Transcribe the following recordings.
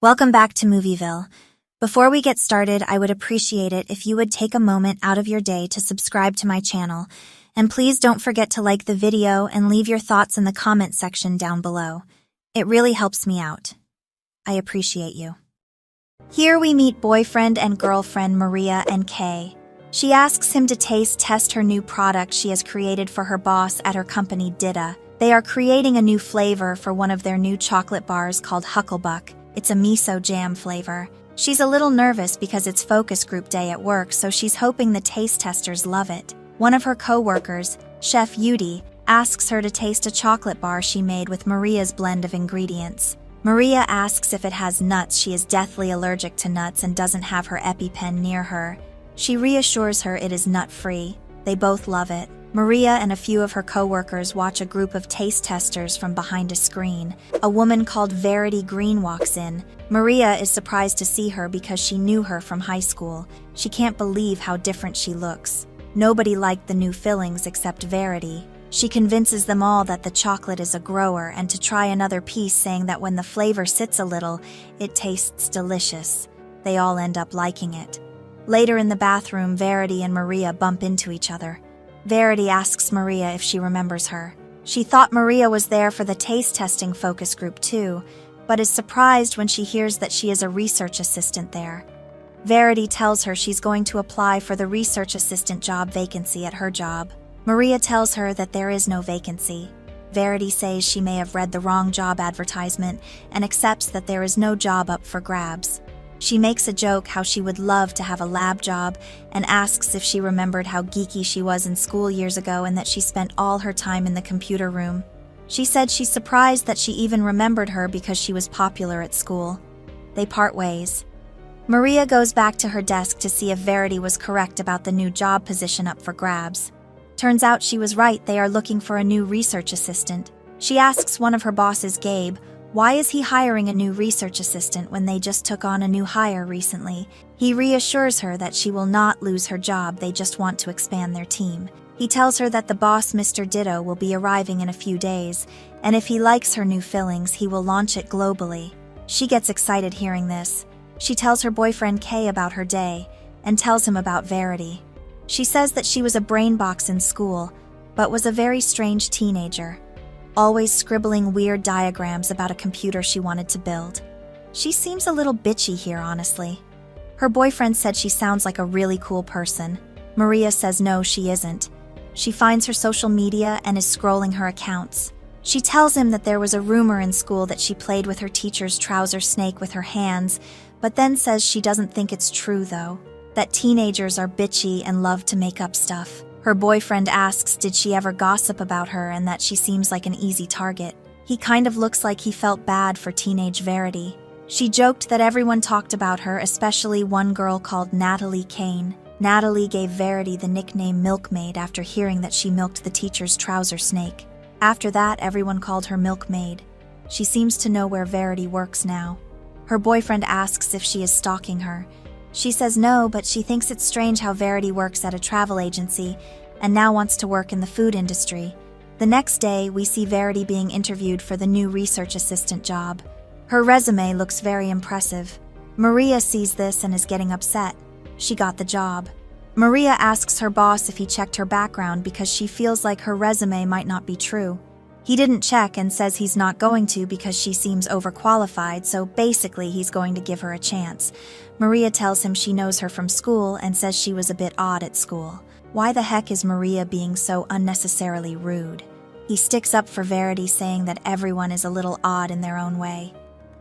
Welcome back to Movieville. Before we get started, I would appreciate it if you would take a moment out of your day to subscribe to my channel, and please don't forget to like the video and leave your thoughts in the comment section down below. It really helps me out. I appreciate you. Here we meet boyfriend and girlfriend Maria and Kay. She asks him to taste test her new product she has created for her boss at her company Dita. They are creating a new flavor for one of their new chocolate bars called Hucklebuck. It's a miso jam flavor. She's a little nervous because it's focus group day at work, so she's hoping the taste testers love it. One of her co-workers, Chef Yudi, asks her to taste a chocolate bar she made with Maria's blend of ingredients. Maria asks if it has nuts. She is deathly allergic to nuts and doesn't have her EpiPen near her. She reassures her it is nut-free. They both love it. Maria and a few of her co-workers watch a group of taste testers from behind a screen. A woman called Verity Green walks in. Maria is surprised to see her because she knew her from high school. She can't believe how different she looks. Nobody liked the new fillings except Verity. She convinces them all that the chocolate is a grower and to try another piece, saying that when the flavor sits a little, it tastes delicious. They all end up liking it. Later in the bathroom, Verity and Maria bump into each other. Verity asks Maria if she remembers her. She thought Maria was there for the taste testing focus group too, but is surprised when she hears that she is a research assistant there. Verity tells her she's going to apply for the research assistant job vacancy at her job. Maria tells her that there is no vacancy. Verity says she may have read the wrong job advertisement and accepts that there is no job up for grabs. She makes a joke how she would love to have a lab job and asks if she remembered how geeky she was in school years ago and that she spent all her time in the computer room. She said she's surprised that she even remembered her because she was popular at school. They part ways. Maria goes back to her desk to see if Verity was correct about the new job position up for grabs. Turns out she was right. They are looking for a new research assistant. She asks one of her bosses, Gabe, why is he hiring a new research assistant when they just took on a new hire recently? He reassures her that she will not lose her job, they just want to expand their team. He tells her that the boss, Mr. Ditto, will be arriving in a few days, and if he likes her new fillings, he will launch it globally. She gets excited hearing this. She tells her boyfriend Kay about her day, and tells him about Verity. She says that she was a brain box in school, but was a very strange teenager, always scribbling weird diagrams about a computer she wanted to build. She seems a little bitchy here, honestly. Her boyfriend said she sounds like a really cool person. Maria says no, she isn't. She finds her social media and is scrolling her accounts. She tells him that there was a rumor in school that she played with her teacher's trouser snake with her hands, but then says she doesn't think it's true though, that teenagers are bitchy and love to make up stuff. Her boyfriend asks did she ever gossip about her and that she seems like an easy target. He kind of looks like he felt bad for teenage Verity. She joked that everyone talked about her, especially one girl called Natalie Kane. Natalie gave Verity the nickname Milkmaid after hearing that she milked the teacher's trouser snake. After that, everyone called her Milkmaid. She seems to know where Verity works now. Her boyfriend asks if she is stalking her. She says no, but she thinks it's strange how Verity works at a travel agency and now wants to work in the food industry. The next day, we see Verity being interviewed for the new research assistant job. Her resume looks very impressive. Maria sees this and is getting upset. She got the job. Maria asks her boss if he checked her background because she feels like her resume might not be true. He didn't check and says he's not going to because she seems overqualified, so basically he's going to give her a chance. Maria tells him she knows her from school and says she was a bit odd at school. Why the heck is Maria being so unnecessarily rude? He sticks up for Verity, saying that everyone is a little odd in their own way.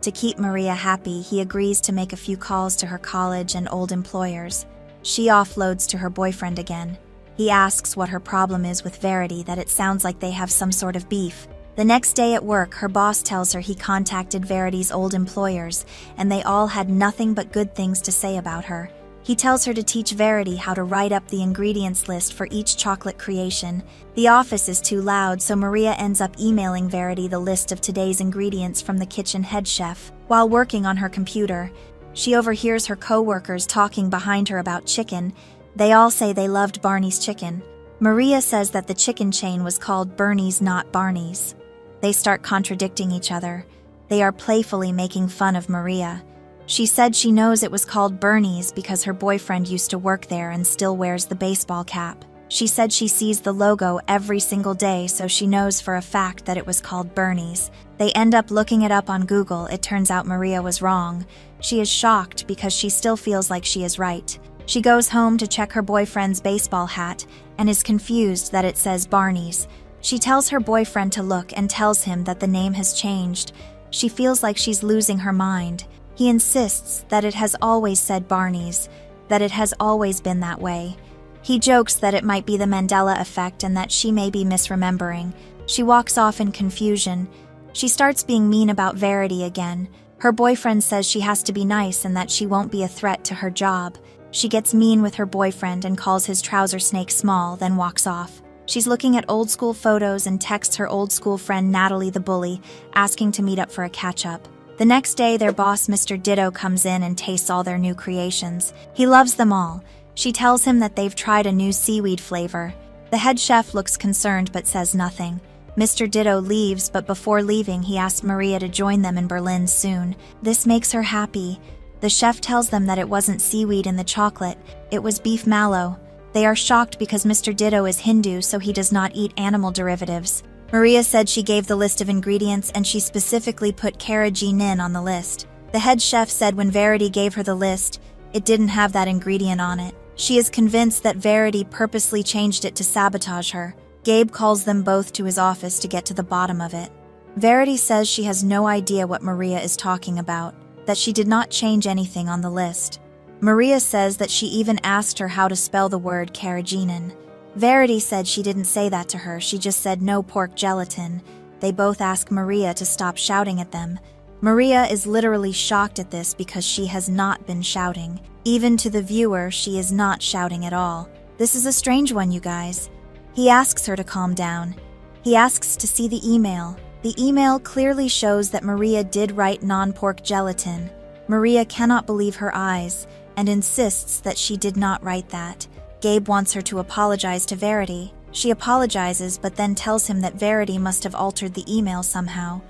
To keep Maria happy, he agrees to make a few calls to her college and old employers. She offloads to her boyfriend again. He asks what her problem is with Verity, that it sounds like they have some sort of beef. The next day at work, her boss tells her he contacted Verity's old employers, and they all had nothing but good things to say about her. He tells her to teach Verity how to write up the ingredients list for each chocolate creation. The office is too loud, so Maria ends up emailing Verity the list of today's ingredients from the kitchen head chef. While working on her computer, she overhears her co-workers talking behind her about chicken. They all say they loved Barney's chicken. Maria says that the chicken chain was called Bernie's, not Barney's. They start contradicting each other. They are playfully making fun of Maria. She said she knows it was called Bernie's because her boyfriend used to work there and still wears the baseball cap. She said she sees the logo every single day, so she knows for a fact that it was called Bernie's. They end up looking it up on Google. It turns out Maria was wrong. She is shocked because she still feels like she is right. She goes home to check her boyfriend's baseball hat and is confused that it says Barney's. She tells her boyfriend to look and tells him that the name has changed. She feels like she's losing her mind. He insists that it has always said Barney's, that it has always been that way. He jokes that it might be the Mandela effect and that she may be misremembering. She walks off in confusion. She starts being mean about Verity again. Her boyfriend says she has to be nice and that she won't be a threat to her job. She gets mean with her boyfriend and calls his trouser snake small, then walks off. She's looking at old school photos and texts her old school friend Natalie the bully, asking to meet up for a catch-up. The next day, their boss, Mr. Ditto, comes in and tastes all their new creations. He loves them all. She tells him that they've tried a new seaweed flavor. The head chef looks concerned but says nothing. Mr. Ditto leaves, but before leaving, he asks Maria to join them in Berlin soon. This makes her happy. The chef tells them that it wasn't seaweed in the chocolate, it was beef mallow. They are shocked because Mr. Ditto is Hindu, so he does not eat animal derivatives. Maria said she gave the list of ingredients and she specifically put carrageenan on the list. The head chef said when Verity gave her the list, it didn't have that ingredient on it. She is convinced that Verity purposely changed it to sabotage her. Gabe calls them both to his office to get to the bottom of it. Verity says she has no idea what Maria is talking about, that she did not change anything on the list. Maria says that she even asked her how to spell the word carrageenan. Verity said she didn't say that to her, she just said no pork gelatin. They both ask Maria to stop shouting at them. Maria is literally shocked at this because she has not been shouting. Even to the viewer, she is not shouting at all. This is a strange one, you guys. He asks her to calm down. He asks to see the email. The email clearly shows that Maria did write non-pork gelatin. Maria cannot believe her eyes and insists that she did not write that. Gabe wants her to apologize to Verity. She apologizes but then tells him that Verity must have altered the email somehow.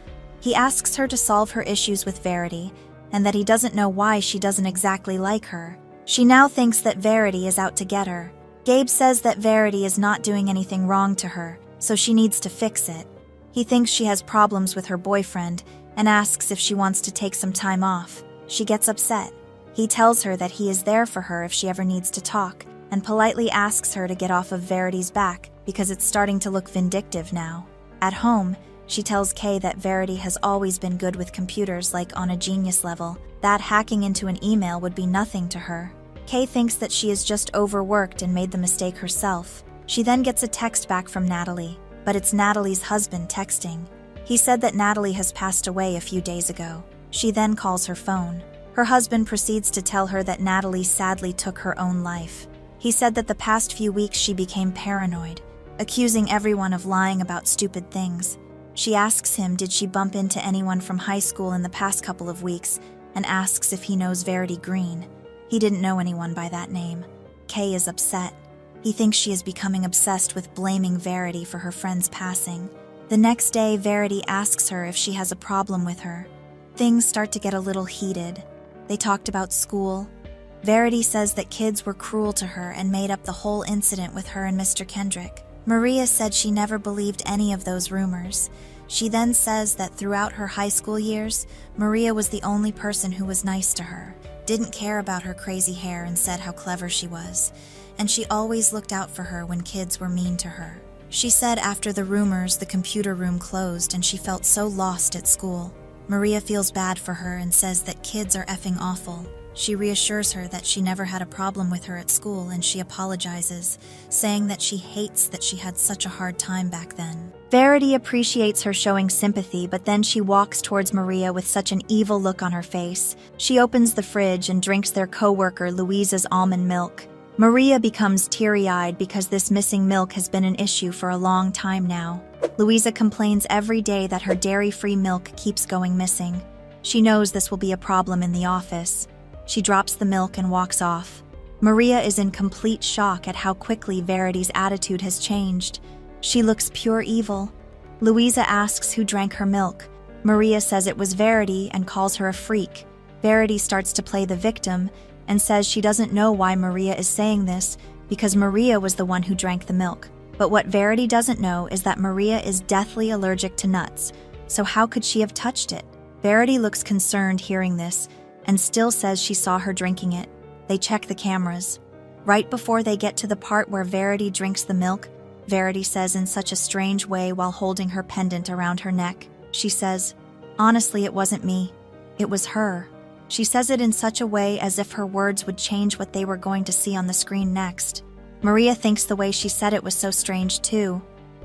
He asks her to solve her issues with Verity and that he doesn't know why she doesn't exactly like her. She now thinks that Verity is out to get her. Gabe says that Verity is not doing anything wrong to her, so she needs to fix it. He thinks she has problems with her boyfriend and asks if she wants to take some time off. She gets upset. He tells her that he is there for her if she ever needs to talk, and politely asks her to get off of Verity's back because it's starting to look vindictive now. At home, she tells Kay that Verity has always been good with computers, like on a genius level, that hacking into an email would be nothing to her. Kay thinks that she is just overworked and made the mistake herself. She then gets a text back from Natalie, but it's Natalie's husband texting. He said that Natalie has passed away a few days ago. She then calls her phone. Her husband proceeds to tell her that Natalie sadly took her own life. He said that the past few weeks she became paranoid, accusing everyone of lying about stupid things. She asks him did she bump into anyone from high school in the past couple of weeks and asks if he knows Verity Green. He didn't know anyone by that name. Kay is upset. He thinks she is becoming obsessed with blaming Verity for her friend's passing. The next day, Verity asks her if she has a problem with her. Things start to get a little heated. They talked about school. Verity says that kids were cruel to her and made up the whole incident with her and Mr. Kendrick. Maria said she never believed any of those rumors. She then says that throughout her high school years, Maria was the only person who was nice to her, didn't care about her crazy hair and said how clever she was, and she always looked out for her when kids were mean to her. She said after the rumors, the computer room closed and she felt so lost at school. Maria feels bad for her and says that kids are effing awful. She reassures her that she never had a problem with her at school and she apologizes, saying that she hates that she had such a hard time back then. Verity appreciates her showing sympathy, but then she walks towards Maria with such an evil look on her face. She opens the fridge and drinks their co-worker Louisa's almond milk. Maria becomes teary-eyed because this missing milk has been an issue for a long time now. Louisa complains every day that her dairy-free milk keeps going missing. She knows this will be a problem in the office. She drops the milk and walks off. Maria is in complete shock at how quickly Verity's attitude has changed. She looks pure evil. Louisa asks who drank her milk. Maria says it was Verity and calls her a freak. Verity starts to play the victim and says she doesn't know why Maria is saying this because Maria was the one who drank the milk. But what Verity doesn't know is that Maria is deathly allergic to nuts, so how could she have touched it? Verity looks concerned hearing this and still says she saw her drinking it. They check the cameras. Right before they get to the part where Verity drinks the milk, Verity says in such a strange way while holding her pendant around her neck. She says, "Honestly, it wasn't me. It was her." She says it in such a way as if her words would change what they were going to see on the screen next. Maria thinks the way she said it was so strange too.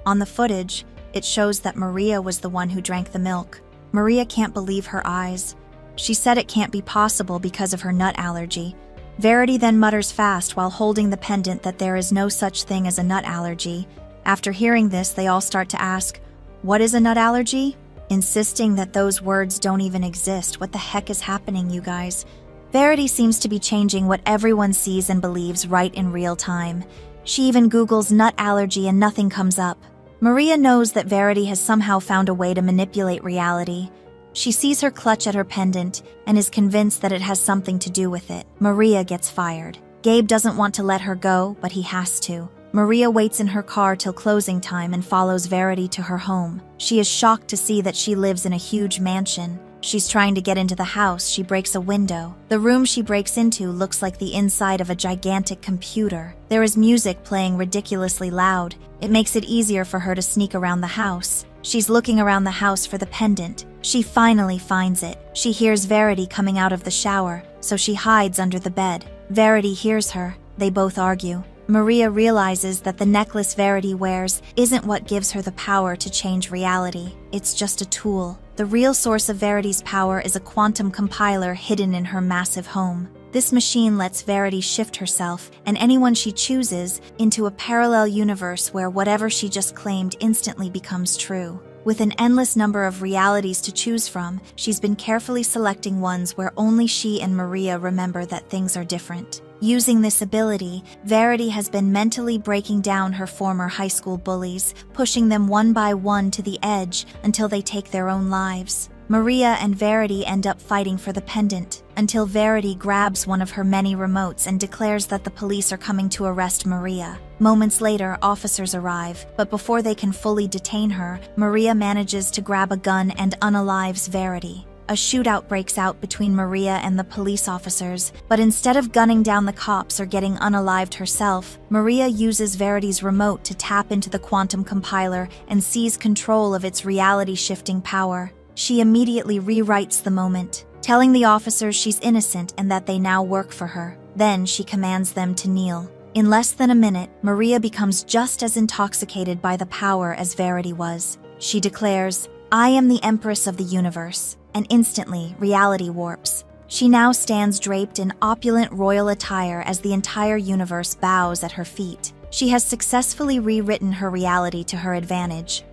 On the footage, it shows that Maria was the one who drank the milk. Maria can't believe her eyes. She said it can't be possible because of her nut allergy. Verity then mutters fast while holding the pendant that there is no such thing as a nut allergy. After hearing this, they all start to ask, "What is a nut allergy?" Insisting that those words don't even exist. What the heck is happening, you guys? Verity seems to be changing what everyone sees and believes right in real time. She even Googles nut allergy and nothing comes up. Maria knows that Verity has somehow found a way to manipulate reality. She sees her clutch at her pendant and is convinced that it has something to do with it. Maria gets fired. Gabe doesn't want to let her go, but he has to. Maria waits in her car till closing time and follows Verity to her home. She is shocked to see that she lives in a huge mansion. She's trying to get into the house. She breaks a window. The room she breaks into looks like the inside of a gigantic computer. There is music playing ridiculously loud. It makes it easier for her to sneak around the house. She's looking around the house for the pendant. She finally finds it. She hears Verity coming out of the shower, so she hides under the bed. Verity hears her. They both argue. Maria realizes that the necklace Verity wears isn't what gives her the power to change reality. It's just a tool. The real source of Verity's power is a quantum compiler hidden in her massive home. This machine lets Verity shift herself, and anyone she chooses, into a parallel universe where whatever she just claimed instantly becomes true. With an endless number of realities to choose from, she's been carefully selecting ones where only she and Maria remember that things are different. Using this ability, Verity has been mentally breaking down her former high school bullies, pushing them one by one to the edge until they take their own lives. Maria and Verity end up fighting for the pendant, until Verity grabs one of her many remotes and declares that the police are coming to arrest Maria. Moments later, officers arrive, but before they can fully detain her, Maria manages to grab a gun and unalives Verity. A shootout breaks out between Maria and the police officers, but instead of gunning down the cops or getting unalived herself, Maria uses Verity's remote to tap into the quantum compiler and seize control of its reality-shifting power. She immediately rewrites the moment, telling the officers she's innocent and that they now work for her. Then she commands them to kneel. In less than a minute, Maria becomes just as intoxicated by the power as Verity was. She declares, "I am the Empress of the universe," and instantly, reality warps. She now stands draped in opulent royal attire as the entire universe bows at her feet. She has successfully rewritten her reality to her advantage.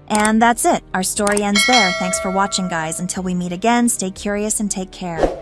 And that's it. Our story ends there. Thanks for watching, guys. Until we meet again, stay curious and take care.